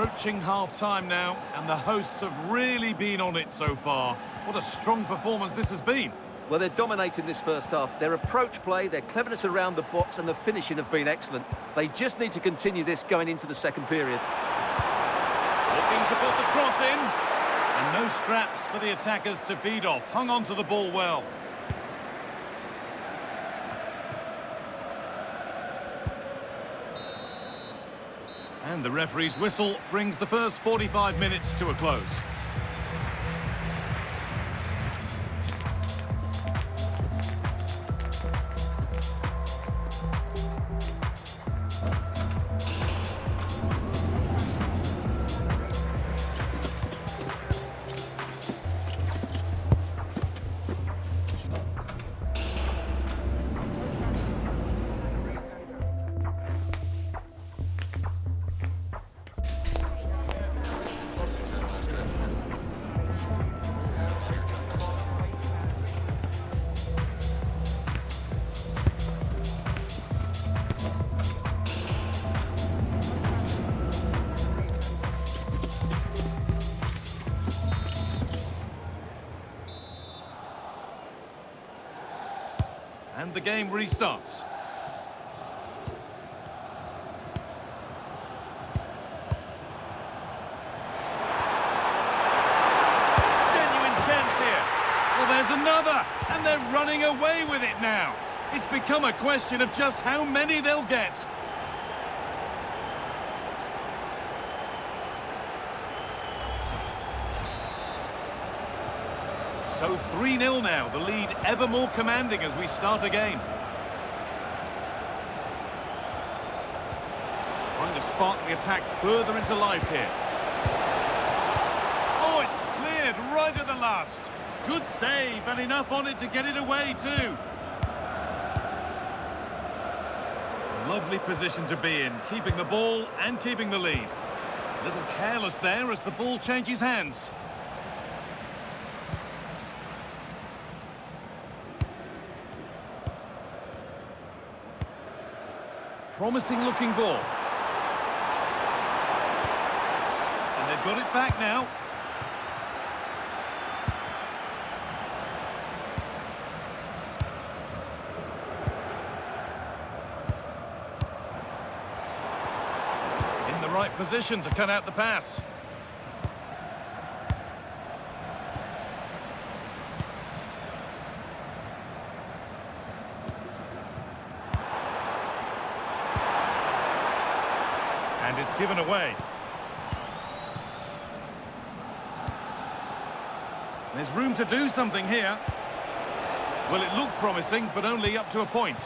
Approaching half-time now, and the hosts have really been on it so far. What a strong performance this has been. Well, they're dominating this first half. Their approach play, their cleverness around the box and the finishing have been excellent. They just need to continue this going into the second period. Looking to put the cross in. And no scraps for the attackers to feed off. Hung on to the ball well. And the referee's whistle brings the first 45 minutes to a close. And the game restarts. Genuine chance here. Well, there's another, and they're running away with it now. It's become a question of just how many they'll get. So 3-0 now, the lead ever more commanding as we start again. Trying to spark the attack further into life here. Oh, it's cleared right at the last. Good save, and enough on it to get it away too. Lovely position to be in, keeping the ball and keeping the lead. A little careless there as the ball changes hands. Promising looking ball. And they've got it back now. In the right position to cut out the pass. And it's given away. There's room to do something here. Well, it looked promising, but only up to a point.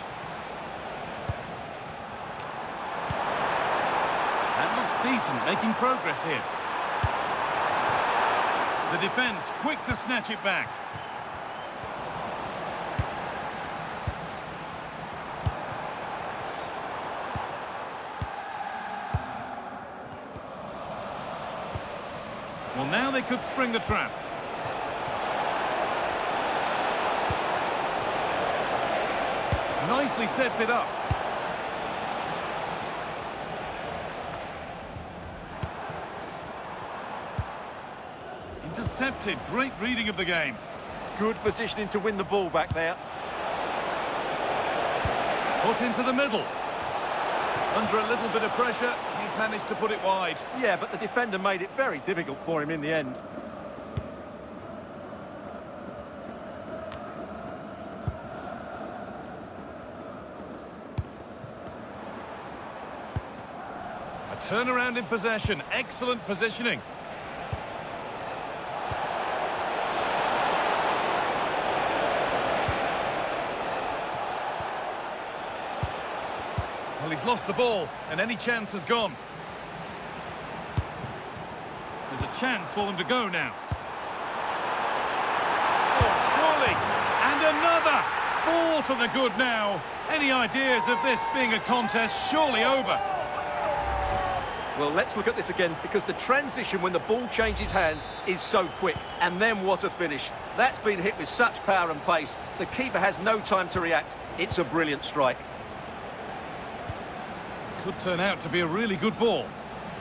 That looks decent, making progress here. The defence quick to snatch it back. Well, now they could spring the trap. Nicely sets it up. Intercepted. Great reading of the game. Good positioning to win the ball back there. Put into the middle. Under a little bit of pressure, he's managed to put it wide. Yeah, but the defender made it very difficult for him in the end. A turnaround in possession. Excellent positioning. Well, he's lost the ball, and any chance has gone. There's a chance for them to go now. Oh, surely! And another! 4 to the good now. Any ideas of this being a contest surely over? Well, let's look at this again, because the transition when the ball changes hands is so quick. And then what a finish. That's been hit with such power and pace. The keeper has no time to react. It's a brilliant strike. Could turn out to be a really good ball.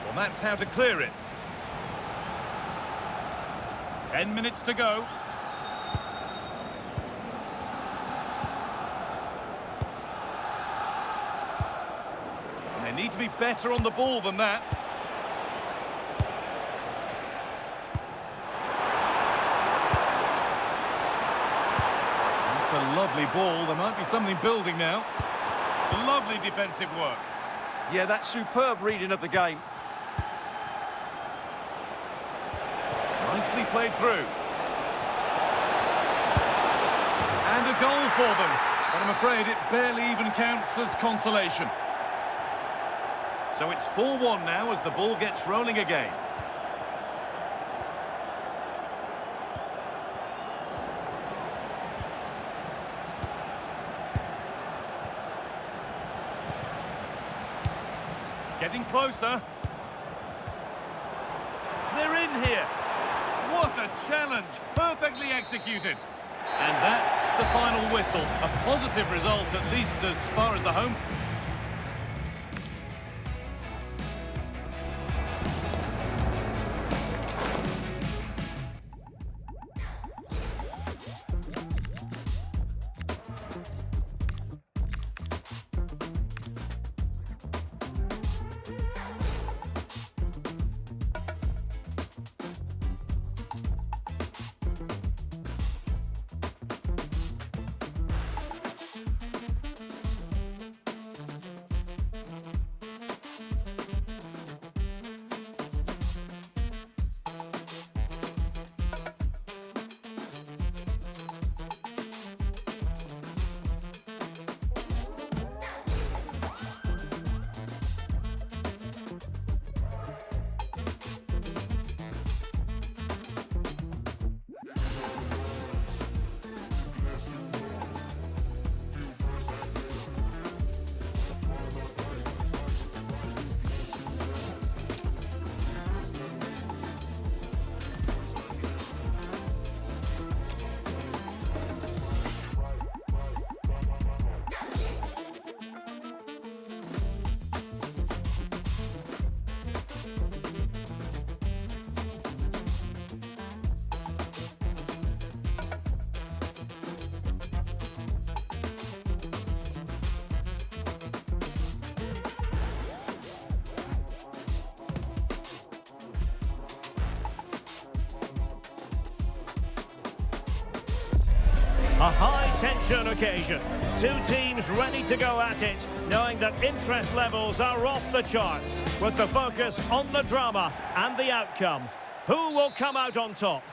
Well, And that's how to clear it. 10 minutes to go. They need to be better on the ball than that. That's a lovely ball. There might be something building now. Lovely defensive work. Yeah, that's superb reading of the game. Nicely played through. And a goal for them. But I'm afraid it barely even counts as consolation. So it's 4-1 now as the ball gets rolling again. Getting closer. They're in here. What a challenge. Perfectly executed. And that's the final whistle. A positive result, at least as far as the home. A high-tension occasion. Two teams ready to go at it, knowing that interest levels are off the charts, with the focus on the drama and the outcome. Who will come out on top?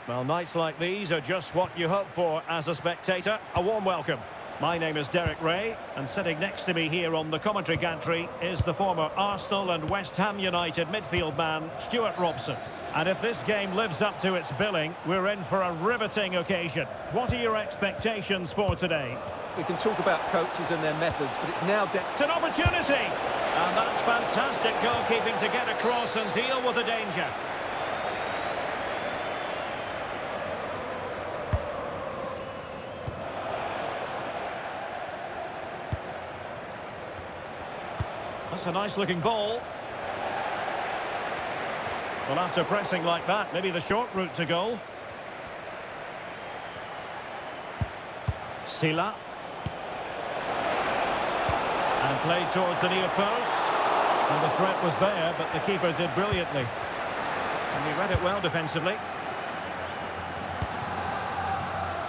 Well, nights like these are just what you hope for as a spectator. A warm welcome. My name is Derek Ray, and sitting next to me here on the commentary gantry is the former Arsenal and West Ham United midfield man, Stuart Robson. And if this game lives up to its billing, we're in for a riveting occasion. What are your expectations for today? We can talk about coaches and their methods, but it's now... It's an opportunity! And that's fantastic goalkeeping to get across and deal with the danger. That's a nice-looking ball. Well, after pressing like that, maybe the short route to goal. Sila. And played towards the near post. And the threat was there, but the keeper did brilliantly. And he read it well defensively.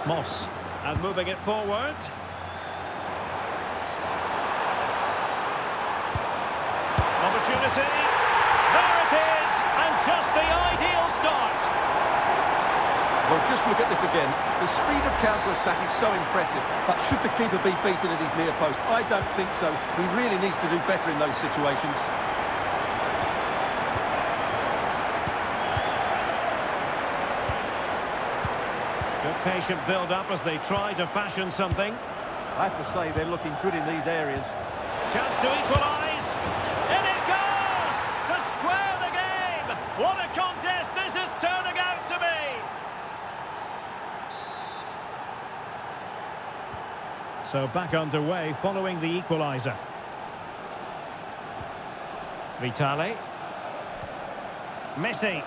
Moss. And moving it forward. Opportunity. There it is. And just the ideal start. Well, just look at this again. The speed of counter-attack is so impressive, but should the keeper be beaten at his near post? I don't think so. He really needs to do better in those situations. Good patient build-up as they try to fashion something. I have to say, they're looking good in these areas. Chance to equalise. In it goes! To square the game! What a contest this is turning out to be! So back underway following the equaliser. Vitali. Messi.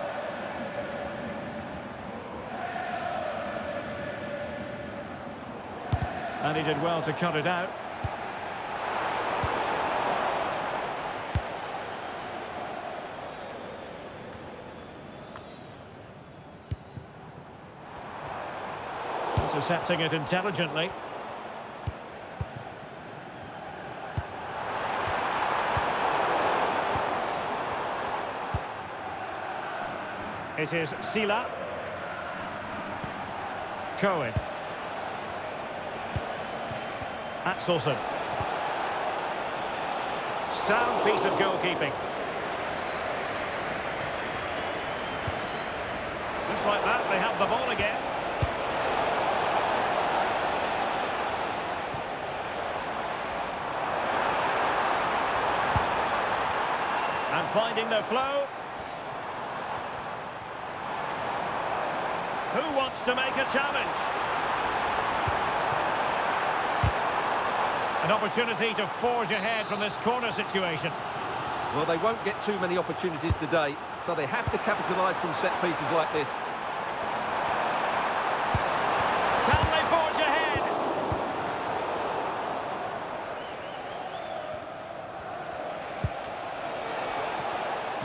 And he did well to cut it out. Intercepting it intelligently. It is Sila. Cohen. Axelson. Sound piece of goalkeeping. Just like that, they have the ball again. And finding their flow. Who wants to make a challenge? An opportunity to forge ahead from this corner situation. Well, they won't get too many opportunities today, so they have to capitalise from set pieces like this. Can they forge ahead?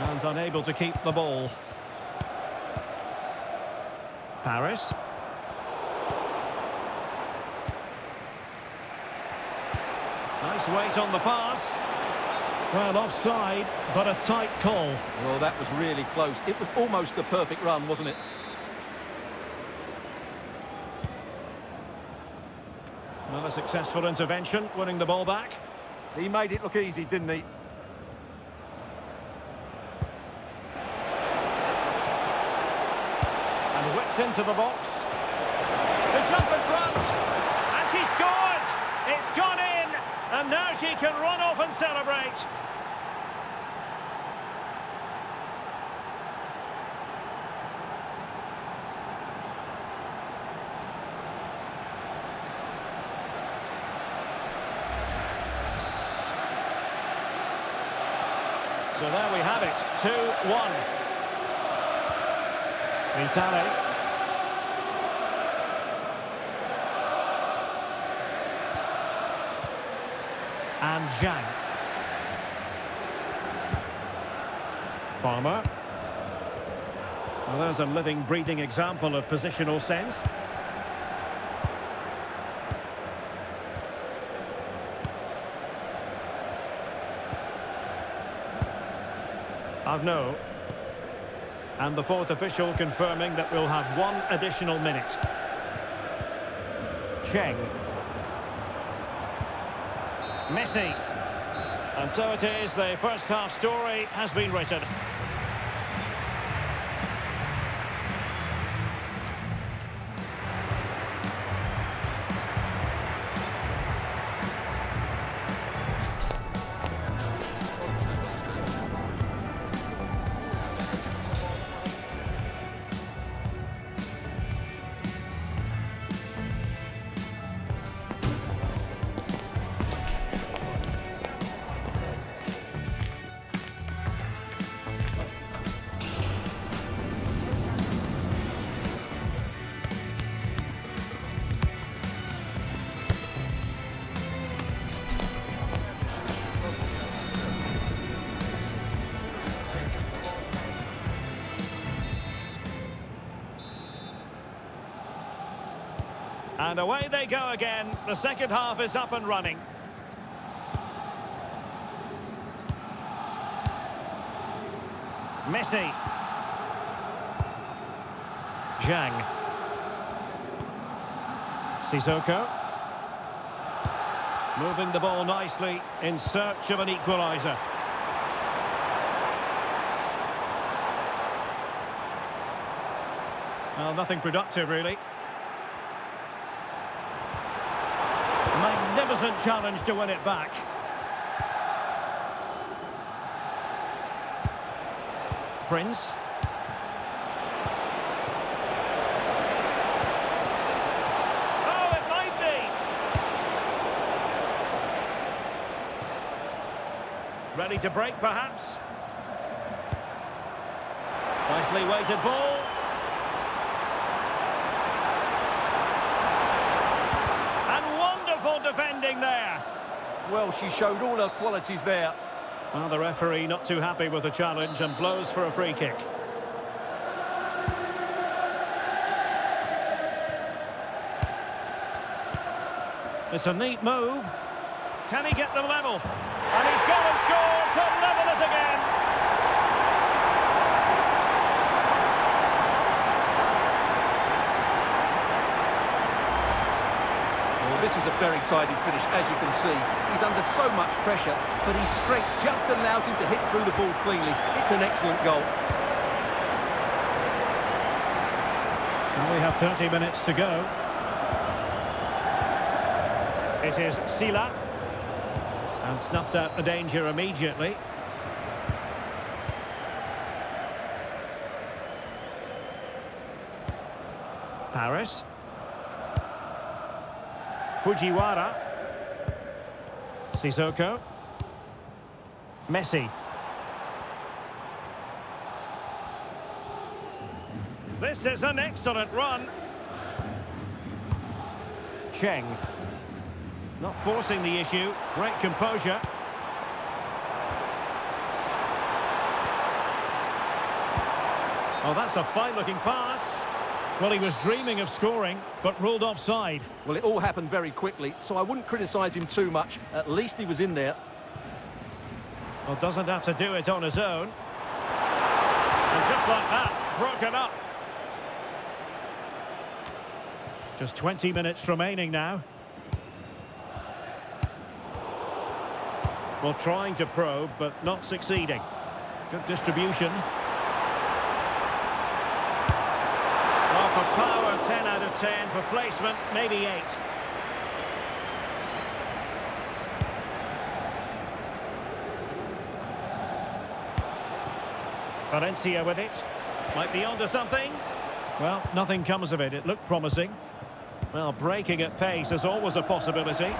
And unable to keep the ball. Paris. Nice weight on the pass. Well, offside, but a tight call. Well, that was really close. It was almost the perfect run, wasn't it? Another successful intervention, winning the ball back. He made it look easy, didn't he? And whipped into the box. To jump in front. And she scored! It's gone in! And now she can run off and celebrate. So there we have it, 2-1. Vitali. And Zhang. Farmer. Well, there's a living, breathing example of positional sense. Arnaud. And the fourth official confirming that we'll have one additional minute. Cheng. Messi. And so it is, the first half story has been written. And away they go again. The second half is up and running. Messi. Zhang. Sissoko. Moving the ball nicely in search of an equaliser. Well, nothing productive, really. Magnificent challenge to win it back. Prince. Oh, it might be. Ready to break, perhaps. Nicely weighted ball. And wonderful defending there. Well, she showed all her qualities there. Well, the referee not too happy with the challenge and blows for a free kick. It's a neat move. Can he get them level? And he's gone and scored to level it again. Well, this is a very tidy finish, as you can see. He's under so much pressure, but his strength just allows him to hit through the ball cleanly. It's an excellent goal. And we have 30 minutes to go. It is Sila. And snuffed out the danger immediately. Paris. Fujiwara. Sissoko. Messi. This is an excellent run. Cheng. Not forcing the issue. Great composure. Oh, that's a fine-looking pass. Well, he was dreaming of scoring, but ruled offside. Well, it all happened very quickly, so I wouldn't criticise him too much. At least he was in there. Well, doesn't have to do it on his own. And just like that, broken up. Just 20 minutes remaining now. Well, trying to probe, but not succeeding. Good distribution. Well, for power, 10 out of 10. For placement, maybe 8. Valencia with it. Might be onto something. Well, nothing comes of it. It looked promising. Well, breaking at pace is always a possibility.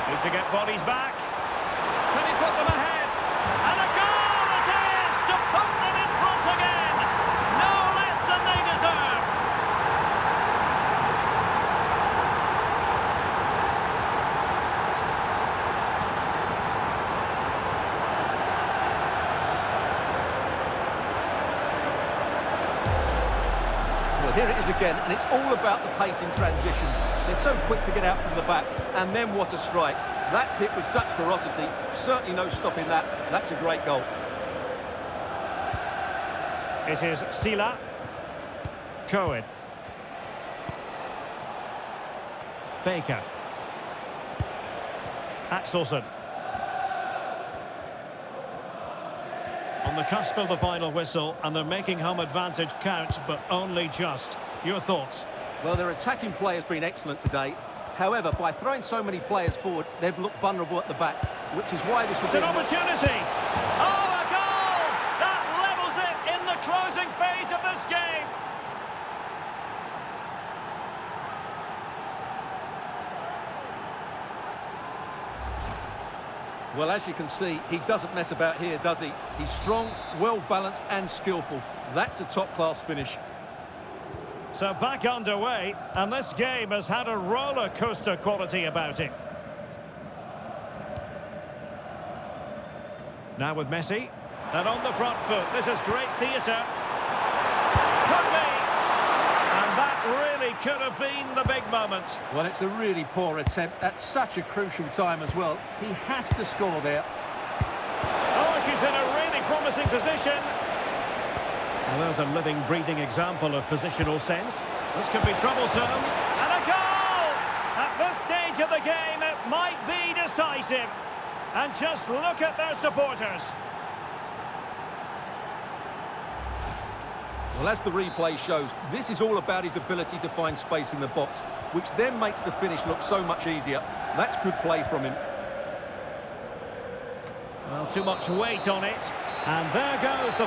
Need to get bodies back. Can he put them ahead? And a goal it is to put them in front again. No less than they deserve. Well, here it is again, and it's all about the pace in transition. They're so quick to get out from the back, and then what a strike. That's hit with such ferocity. Certainly no stopping that. That's a great goal. It is Sila. Cohen. Baker. Axelson. On the cusp of the final whistle, and they're making home advantage count, but only just. Your thoughts? Well, their attacking play has been excellent today. However, by throwing so many players forward, they've looked vulnerable at the back, which is why this will It's be an opportunity. Oh, a goal! That levels it in the closing phase of this game. Well, as you can see, he doesn't mess about here, does he? He's strong, well-balanced and skillful. That's a top-class finish. So back underway, and this game has had a roller coaster quality about it. Now with Messi, and on the front foot, this is great theatre. Could be, and that really could have been the big moment. Well, it's a really poor attempt at such a crucial time as well. He has to score there. Oh, she's in a really promising position. Well, there's a living, breathing example of positional sense. This could be troublesome. And a goal! At this stage of the game, it might be decisive. And just look at their supporters. Well, as the replay shows, this is all about his ability to find space in the box, which then makes the finish look so much easier. That's good play from him. Well, too much weight on it. And there goes the